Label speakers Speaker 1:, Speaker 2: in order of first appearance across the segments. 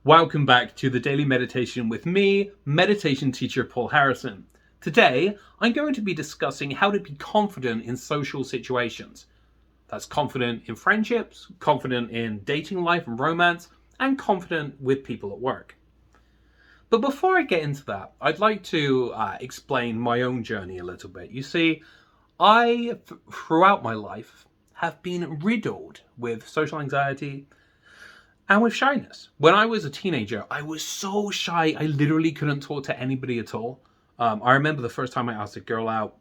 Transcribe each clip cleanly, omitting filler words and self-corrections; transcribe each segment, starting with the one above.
Speaker 1: Welcome back to the Daily Meditation with me, meditation teacher Paul Harrison. Today, I'm going to be discussing how to be confident in social situations. That's confident in friendships, confident in dating life and romance, and confident with people at work. But before I get into that, I'd like to explain my own journey a little bit. You see, throughout my life, have been riddled with social anxiety, and with shyness. When I was a teenager, I was so shy, I literally couldn't talk to anybody at all. I remember the first time I asked a girl out,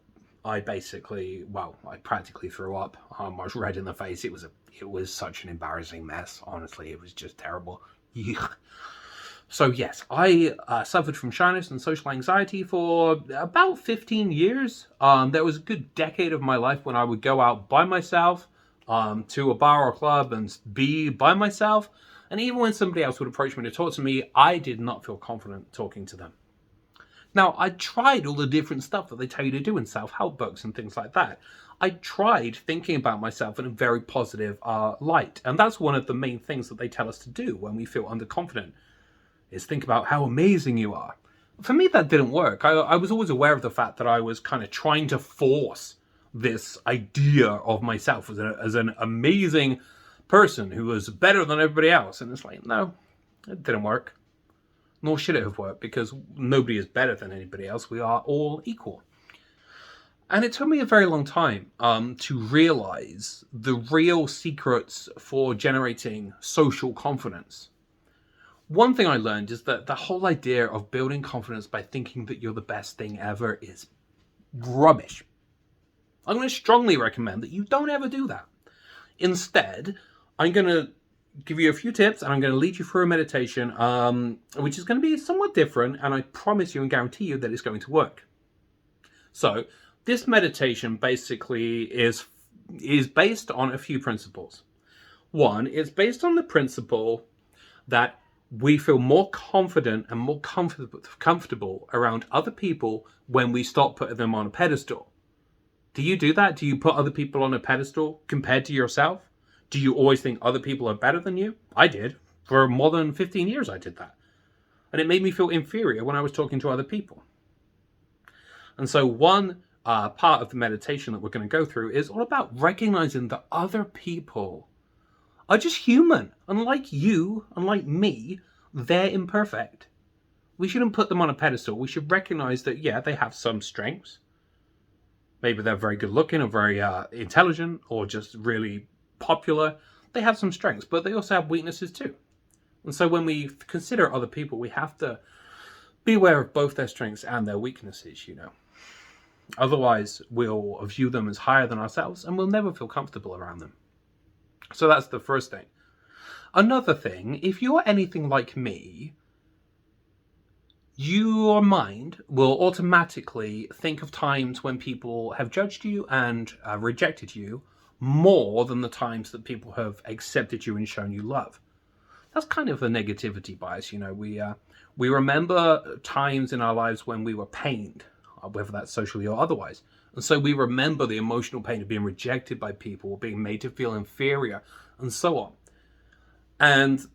Speaker 1: I practically threw up. I was red in the face. It was such an embarrassing mess. Honestly, it was just terrible. So yes, I suffered from shyness and social anxiety for about 15 years. There was a good decade of my life when I would go out by myself to a bar or club and be by myself. And even when somebody else would approach me to talk to me, I did not feel confident talking to them. Now, I tried all the different stuff that they tell you to do in self-help books and things like that. I tried thinking about myself in a very positive light. And that's one of the main things that they tell us to do when we feel underconfident, is think about how amazing you are. For me, that didn't work. I was always aware of the fact that I was kind of trying to force this idea of myself as an amazing person who was better than everybody else. And it's like, no, it didn't work. Nor should it have worked, because nobody is better than anybody else. We are all equal. And it took me a very long time to realize the real secrets for generating social confidence. One thing I learned is that the whole idea of building confidence by thinking that you're the best thing ever is rubbish. I'm going to strongly recommend that you don't ever do that. Instead, I'm going to give you a few tips and I'm going to lead you through a meditation, which is going to be somewhat different, and I promise you and guarantee you that it's going to work. So this meditation basically is based on a few principles. One, it's based on the principle that we feel more confident and more comfortable around other people when we stop putting them on a pedestal. Do you do that? Do you put other people on a pedestal compared to yourself? Do you always think other people are better than you? I did. For more than 15 years I did that. And it made me feel inferior when I was talking to other people. And so one part of the meditation that we're going to go through is all about recognizing that other people are just human. Unlike you, unlike me, they're imperfect. We shouldn't put them on a pedestal. We should recognize that, yeah, they have some strengths. Maybe they're very good looking or very intelligent or just really popular. They have some strengths, but they also have weaknesses too. And so when we consider other people, we have to be aware of both their strengths and their weaknesses, Otherwise, we'll view them as higher than ourselves and we'll never feel comfortable around them. So that's the first thing. Another thing, if you're anything like me, your mind will automatically think of times when people have judged you and rejected you more than the times that people have accepted you and shown you love. That's kind of a negativity bias, We remember times in our lives when we were pained, whether that's socially or otherwise. And so we remember the emotional pain of being rejected by people, being made to feel inferior, and so on. And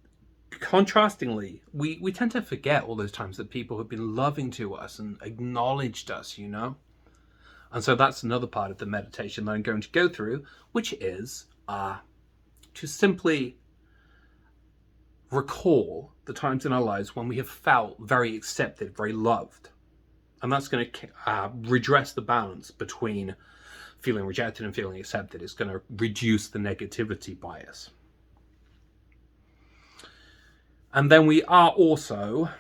Speaker 1: contrastingly, we tend to forget all those times that people have been loving to us and acknowledged us, And so that's another part of the meditation that I'm going to go through, which is to simply recall the times in our lives when we have felt very accepted, very loved. And that's going to redress the balance between feeling rejected and feeling accepted. It's going to reduce the negativity bias. And then we are also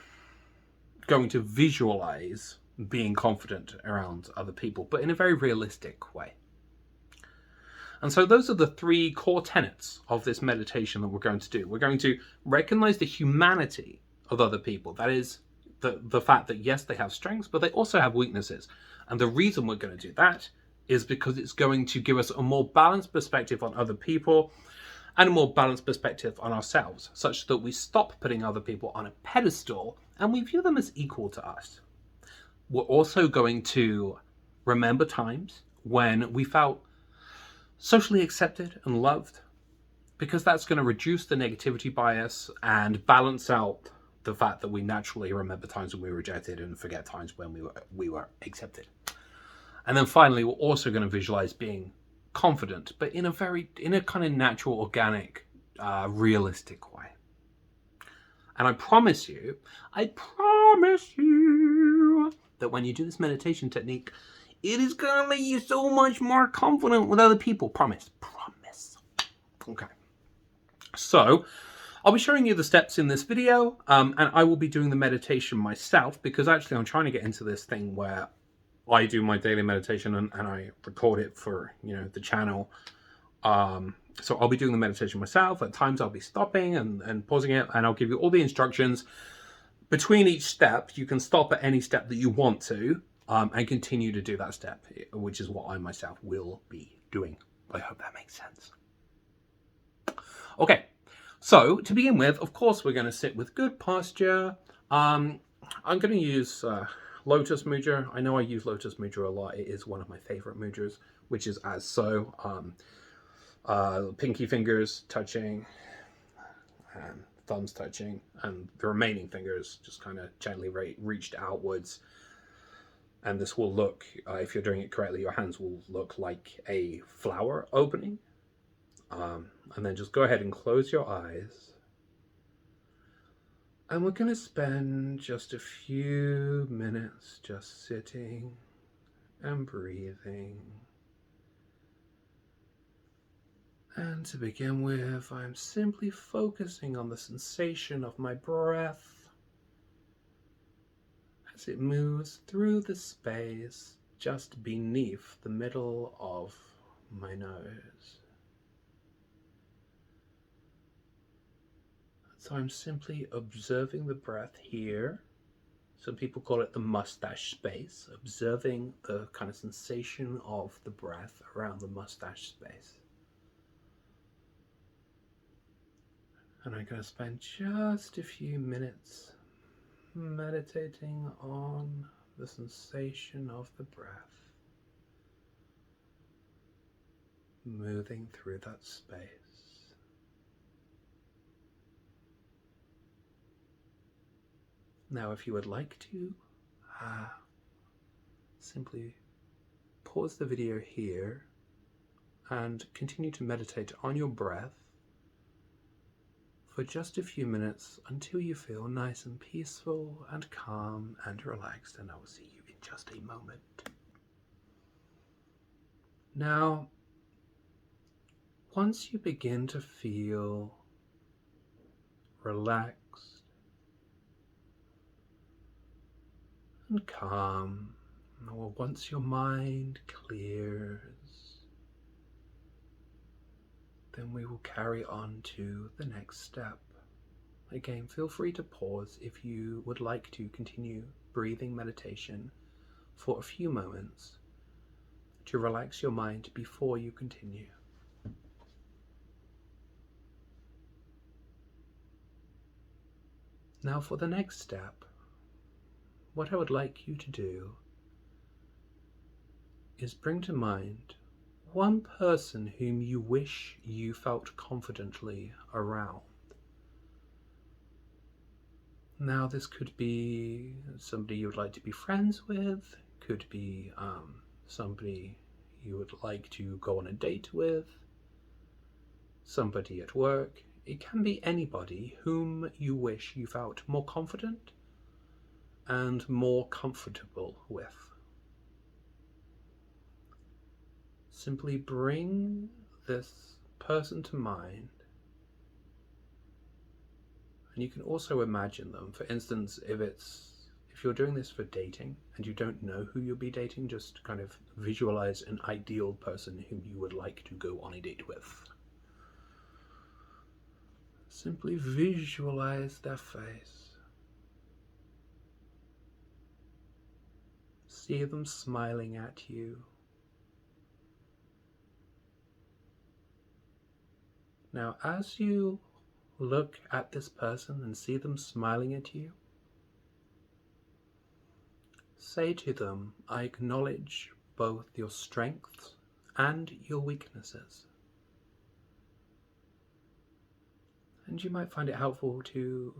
Speaker 1: going to visualize being confident around other people, but in a very realistic way. And so those are the three core tenets of this meditation that we're going to do. We're going to recognize the humanity of other people. That is the fact that, yes, they have strengths, but they also have weaknesses. And the reason we're going to do that is because it's going to give us a more balanced perspective on other people and a more balanced perspective on ourselves, such that we stop putting other people on a pedestal and we view them as equal to us. We're also going to remember times when we felt socially accepted and loved, because that's going to reduce the negativity bias and balance out the fact that we naturally remember times when we were rejected and forget times when we were accepted. And then finally, we're also going to visualize being confident, but in a kind of natural, organic, realistic way. And I promise you that when you do this meditation technique, it is going to make you so much more confident with other people. Promise. Okay. So I'll be showing you the steps in this video, and I will be doing the meditation myself, because actually I'm trying to get into this thing where I do my daily meditation and I record it for, the channel. So I'll be doing the meditation myself. At times I'll be stopping and pausing it, and I'll give you all the instructions. Between each step, you can stop at any step that you want to, and continue to do that step, which is what I myself will be doing. I hope that makes sense. Okay, so to begin with, of course, we're going to sit with good posture. I'm going to use Lotus Mudra. I know I use Lotus Mudra a lot. It is one of my favorite mudras, which is as so. Pinky fingers touching and thumbs touching, and the remaining fingers just kind of gently reached outwards. And this will look, if you're doing it correctly, your hands will look like a flower opening. And then just go ahead and close your eyes. And we're going to spend just a few minutes just sitting and breathing. And to begin with, I'm simply focusing on the sensation of my breath as it moves through the space just beneath the middle of my nose. So I'm simply observing the breath here. Some people call it the mustache space, observing the kind of sensation of the breath around the mustache space. And I'm going to spend just a few minutes meditating on the sensation of the breath moving through that space. Now, if you would like to, simply pause the video here and continue to meditate on your breath for just a few minutes until you feel nice and peaceful and calm and relaxed, and I will see you in just a moment. Now, once you begin to feel relaxed and calm, or once your mind clears, then we will carry on to the next step. Again, feel free to pause if you would like to continue breathing meditation for a few moments to relax your mind before you continue. Now for the next step, what I would like you to do is bring to mind one person whom you wish you felt confidently around. Now this could be somebody you would like to be friends with, could be somebody you would like to go on a date with, somebody at work. It can be anybody whom you wish you felt more confident and more comfortable with. Simply bring this person to mind, and you can also imagine them. For instance, if you're doing this for dating and you don't know who you'll be dating, just kind of visualize an ideal person whom you would like to go on a date with. Simply visualize their face. See them smiling at you. Now, as you look at this person and see them smiling at you, say to them, I acknowledge both your strengths and your weaknesses. And you might find it helpful to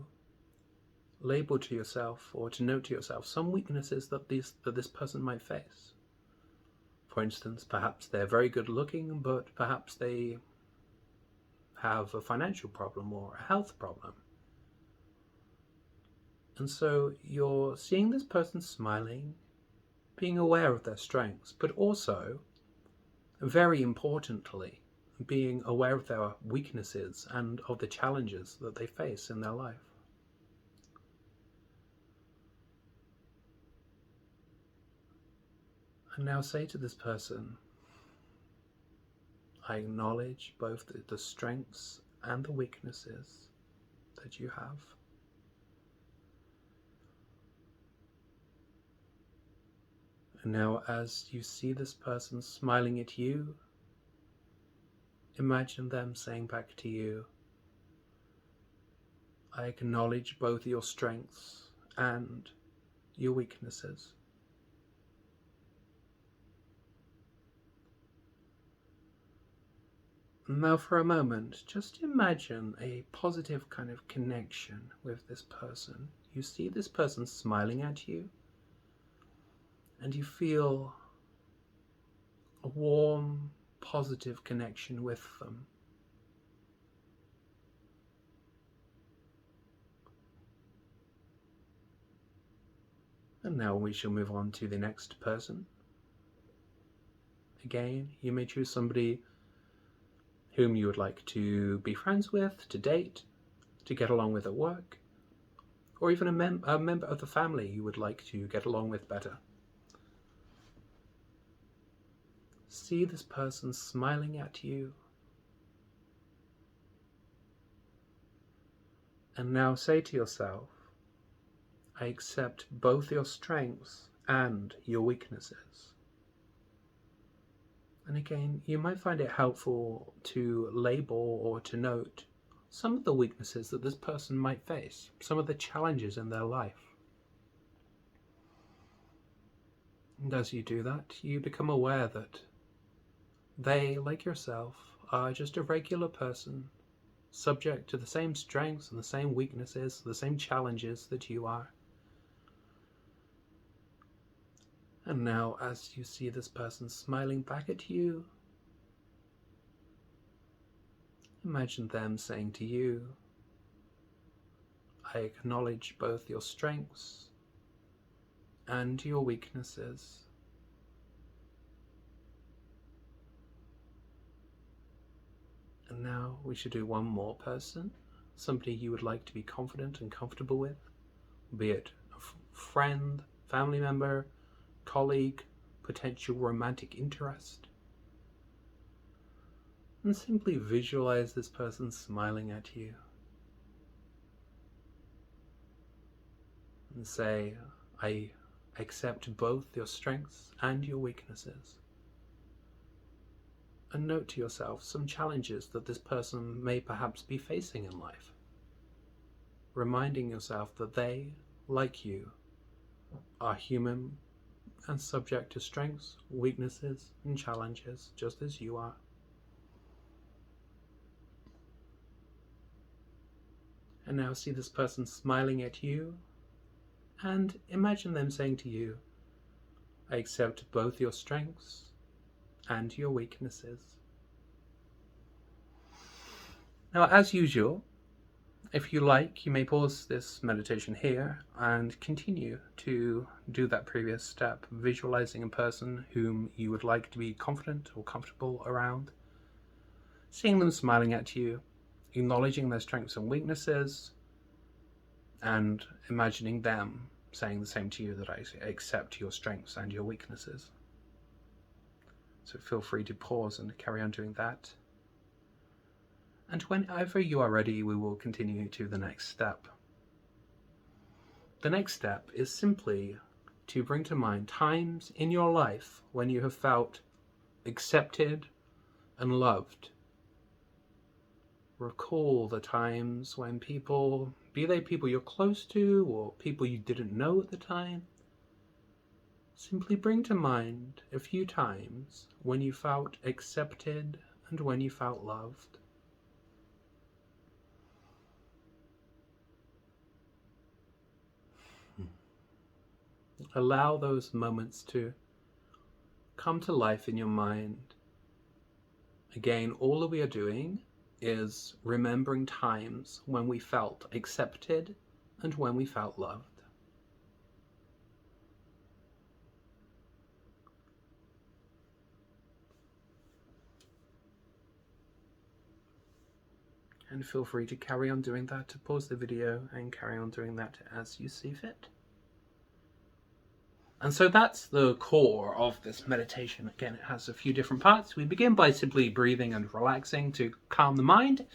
Speaker 1: label to yourself or to note to yourself some weaknesses that this person might face. For instance, perhaps they're very good looking, but perhaps they have a financial problem or a health problem. And so you're seeing this person smiling, being aware of their strengths, but also, very importantly, being aware of their weaknesses and of the challenges that they face in their life. And now say to this person, I acknowledge both the strengths and the weaknesses that you have. And now as you see this person smiling at you, imagine them saying back to you, I acknowledge both your strengths and your weaknesses. Now for a moment, just imagine a positive kind of connection with this person. You see this person smiling at you, and you feel a warm, positive connection with them. And now we shall move on to the next person. Again, you may choose somebody whom you would like to be friends with, to date, to get along with at work, or even a member of the family you would like to get along with better. See this person smiling at you, and now say to yourself, I accept both your strengths and your weaknesses. And again, you might find it helpful to label or to note some of the weaknesses that this person might face, some of the challenges in their life. And as you do that, you become aware that they, like yourself, are just a regular person, subject to the same strengths and the same weaknesses, the same challenges that you are. And now, as you see this person smiling back at you, imagine them saying to you, I acknowledge both your strengths and your weaknesses. And now we should do one more person, somebody you would like to be confident and comfortable with, be it a friend, family member, colleague, potential romantic interest. And simply visualize this person smiling at you. And say, I accept both your strengths and your weaknesses. And note to yourself some challenges that this person may perhaps be facing in life. Reminding yourself that they, like you, are human and subject to strengths, weaknesses, and challenges, just as you are. And now see this person smiling at you, and imagine them saying to you, I accept both your strengths and your weaknesses. Now, as usual, if you like, you may pause this meditation here and continue to do that previous step, visualizing a person whom you would like to be confident or comfortable around, seeing them smiling at you, acknowledging their strengths and weaknesses, and imagining them saying the same to you, that I accept your strengths and your weaknesses. So feel free to pause and carry on doing that. And whenever you are ready, we will continue to the next step. The next step is simply to bring to mind times in your life when you have felt accepted and loved. Recall the times when people, be they people you're close to or people you didn't know at the time, simply bring to mind a few times when you felt accepted and when you felt loved. Allow those moments to come to life in your mind. Again, all that we are doing is remembering times when we felt accepted and when we felt loved. And feel free to carry on doing that, to pause the video and carry on doing that as you see fit. And so that's the core of this meditation. Again, it has a few different parts. We begin by simply breathing and relaxing to calm the mind.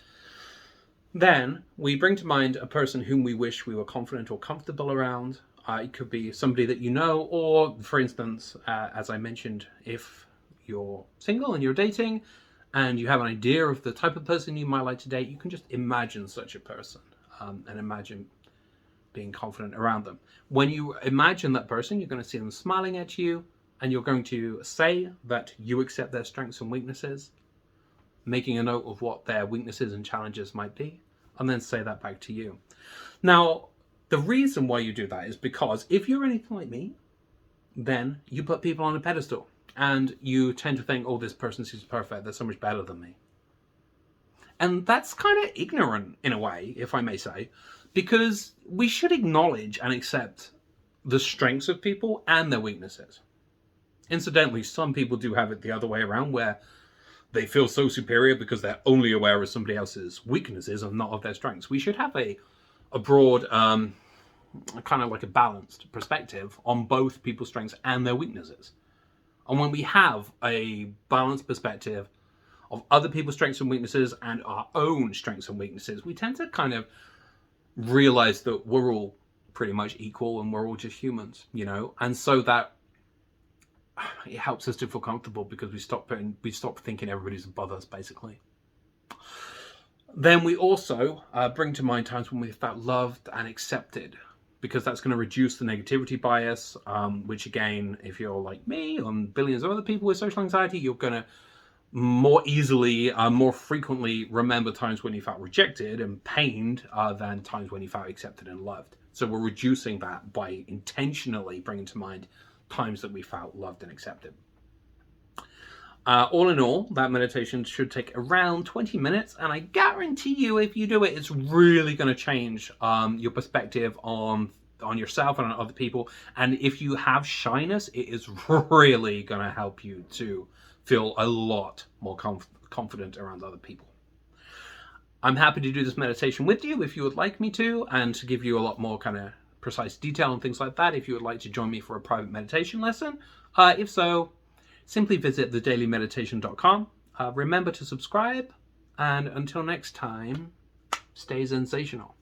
Speaker 1: Then we bring to mind a person whom we wish we were confident or comfortable around. It could be somebody that you know, or for instance, as I mentioned, if you're single and you're dating and you have an idea of the type of person you might like to date, you can just imagine such a person and imagine being confident around them. When you imagine that person, you're going to see them smiling at you, and you're going to say that you accept their strengths and weaknesses, making a note of what their weaknesses and challenges might be, and then say that back to you. Now, the reason why you do that is because if you're anything like me, then you put people on a pedestal, and you tend to think, oh, this person seems perfect, they're so much better than me. And that's kind of ignorant in a way, if I may say, because we should acknowledge and accept the strengths of people and their weaknesses. Incidentally, some people do have it the other way around, where they feel so superior because they're only aware of somebody else's weaknesses and not of their strengths. We should have a broad, kind of like a balanced perspective on both people's strengths and their weaknesses. And when we have a balanced perspective of other people's strengths and weaknesses and our own strengths and weaknesses, we tend to kind of realize that we're all pretty much equal and we're all just humans, you know, and so that it helps us to feel comfortable because we stop thinking everybody's above us, basically. Then we also bring to mind times when we felt loved and accepted, because that's going to reduce the negativity bias, which again, if you're like me and billions of other people with social anxiety, you're going to more easily, more frequently remember times when you felt rejected and pained than times when you felt accepted and loved. So we're reducing that by intentionally bringing to mind times that we felt loved and accepted. All in all, that meditation should take around 20 minutes, and I guarantee you, if you do it, it's really going to change your perspective on yourself and on other people. And if you have shyness, it is really going to help you to feel a lot more confident around other people. I'm happy to do this meditation with you if you would like me to, and to give you a lot more kind of precise detail and things like that if you would like to join me for a private meditation lesson. If so, simply visit thedailymeditation.com. Remember to subscribe, and until next time, stay sensational.